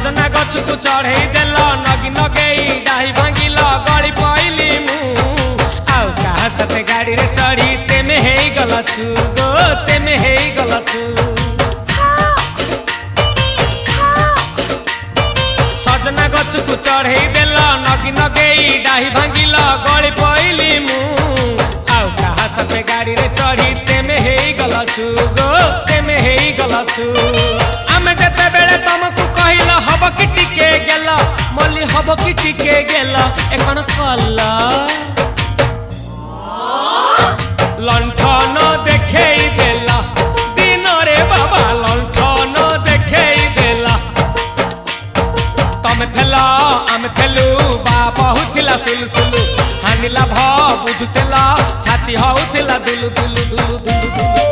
सजना गछ को चढ़े देल नगी नगेई डाही भांगिल गली पइली मु आउ कहा साथे गाड़ी रे चढ़ी तेमे हे गलछु गो तेमे हे गलछु सजना गछ को चढ़े देल नगी नगेई डाही भांगिल गली पइली मु आउ कहा साथे गाड़ी रे चढ़ी तेमे हे गलछु गो तेमे हे गलछु आमे जते बेले तुमको कहिल हब कि टिके गेल मल्ली हब कि टिके गेल एकन कल लंठन देखेई देला दिन रे बाबा लंठन देखेई देला तमे थेला आमे थेलु बाबा हुथिला सुलु हानिला भ बुझुतेला छाती हउथिला दुलु दुलु दुलु दुलु दुलु